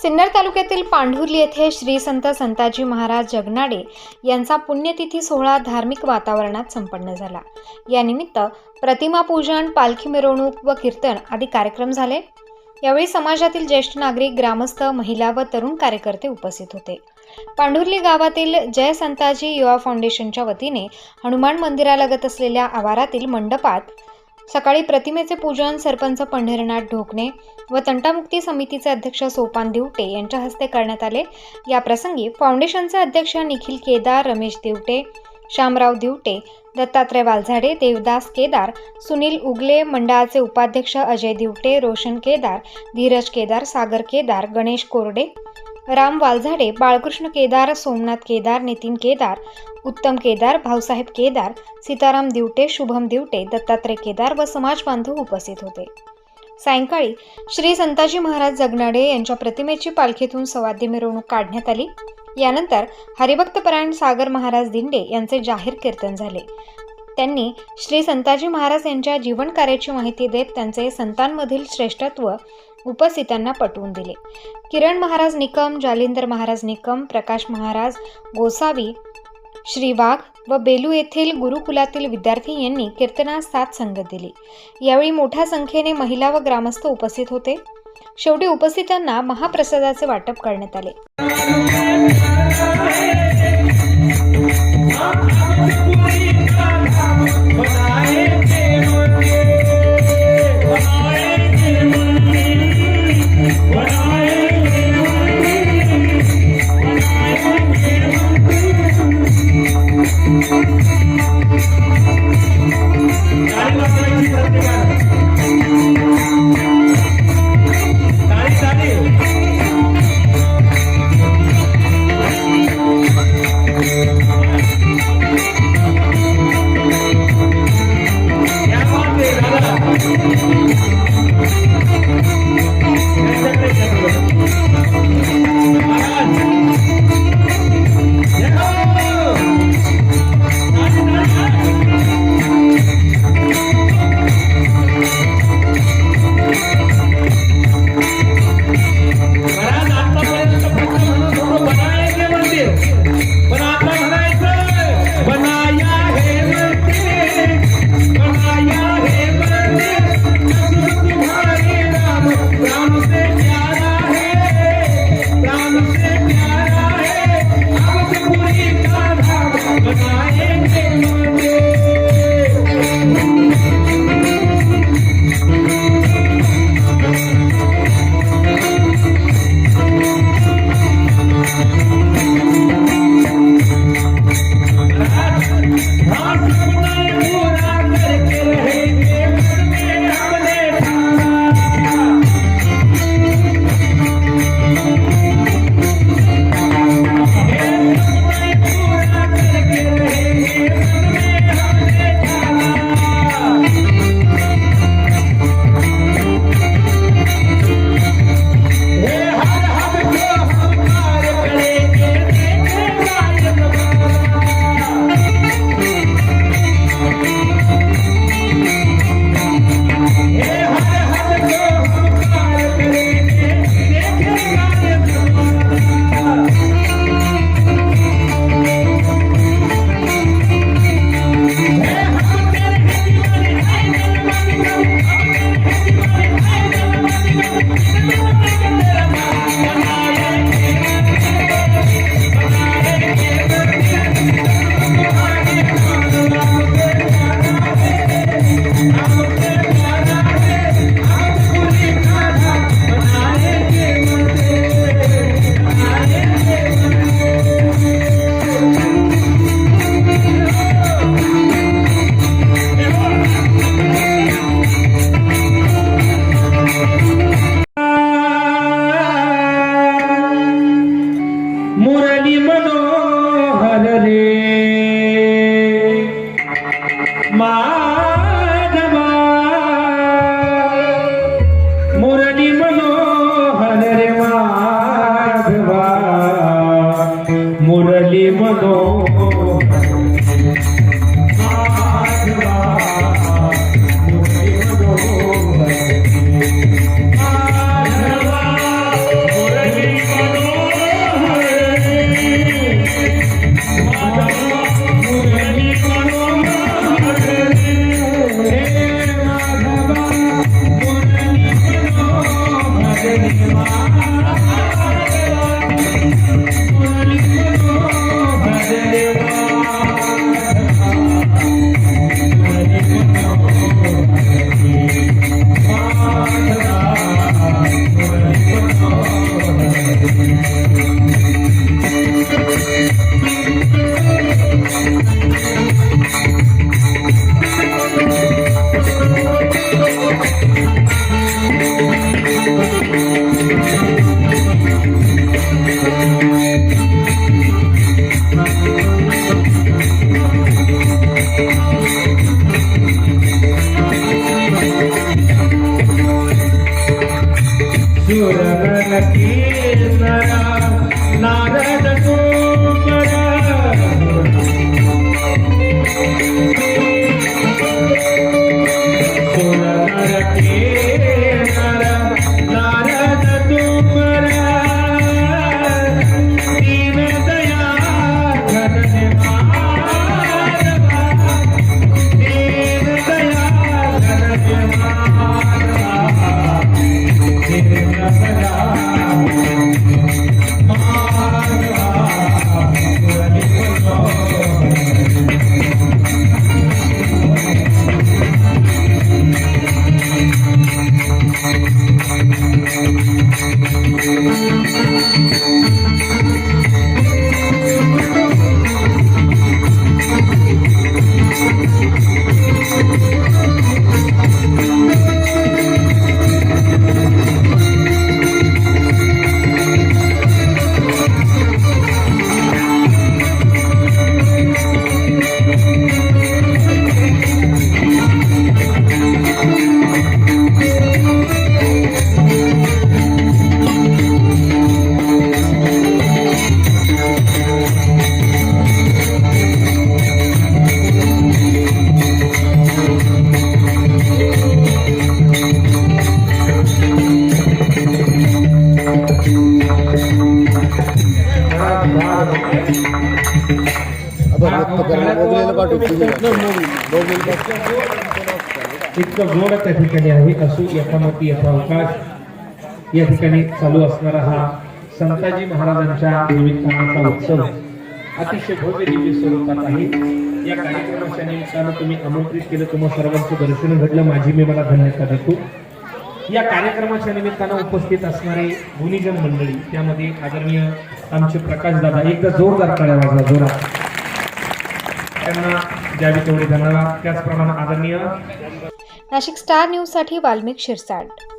सिन्नर तालुक्यातील पांढुर्ली येथे श्री संत संताजी महाराज जगनाडे यांचा पुण्यतिथी सोहळा धार्मिक वातावरणात संपन्न झाला। या निमित्त प्रतिमा पूजन, पालखी मिरवणूक व कीर्तन आदी कार्यक्रम झाले। यावेळी समाजातील ज्येष्ठ नागरिक, ग्रामस्थ, महिला व तरुण कार्यकर्ते उपस्थित होते। पांढुर्ली गावातील जय संताजी युवा फाउंडेशनच्या वतीने हनुमान मंदिरालगत असलेल्या आवारातील मंडपात सकाळी प्रतिमेचे पूजन सरपंच पंढरीनाथ ढोकणे व तंटामुक्ती समितीचे अध्यक्ष सोपान दिवटे यांच्या हस्ते करण्यात आले। या प्रसंगी फाउंडेशनचे अध्यक्ष निखिल केदार, रमेश दिवटे, शामराव दिवटे, दत्तात्रय वालझाडे, देवदास केदार, सुनील उगले, मंडळाचे उपाध्यक्ष अजय दिवटे, रोशन केदार, धीरज केदार, सागर केदार, गणेश कोरडे, राम वालझाडे, बाळकृष्ण केदार, सोमनाथ केदार, नितीन केदार, उत्तम केदार, भाऊसाहेब केदार, सीताराम दिवटे, शुभम दिवटे, दत्तात्रय केदार व समाज बांधव उपस्थित होते। सायंकाळी श्री संताजी महाराज जगनाडे यांच्या प्रतिमेची पालखीतून सवाद्य मिरवणूक काढण्यात आली। यानंतर हरिभक्तपरायण सागर महाराज दिंडे यांचे जाहीर कीर्तन झाले। त्यांनी श्री संताजी महाराज यांच्या जीवन कार्याची माहिती देत त्यांचे संतांमधील श्रेष्ठत्व उपस्थितांना पटवून दिले। किरण महाराज निकम, जालिंदर महाराज निकम, प्रकाश महाराज गोसावी, श्री वाघ व बेलू येथील गुरुकुलातील विद्यार्थी यांनी कीर्तनास साथ संगत दिली। यावेळी मोठ्या संख्येने महिला व ग्रामस्थ उपस्थित होते। शेवटी उपस्थितांना महाप्रसादाचे वाटप करण्यात आले। नारद इतकं जोर त्या ठिकाणी आहे. असो यथामती यथावकाश या ठिकाणी चालू असणारा हा संताजी महाराजांच्या निमित्ताचा उत्सव अतिशय भव्य दिव्य स्वरूपात आहे. या कार्यक्रमाच्या निमित्तानं तुम्ही आमंत्रित केलं, तुम्हा सर्वांचं दर्शन घडलं, माझी मी मला धन्यता देतो. या कार्यक्रमाच्या निमित्तानं उपस्थित असणारे गुणीजन मंडळी, त्यामध्ये आदरणीय आमचे प्रकाश दादा, एकदा जोरदार टाळ्या वाजवा जोरात त्यांना द्यावी तेवढे धन्यवाद. त्याचप्रमाणे आदरणीय नाशिक स्टार न्यूज साठी वाल्मिक शिरसाट.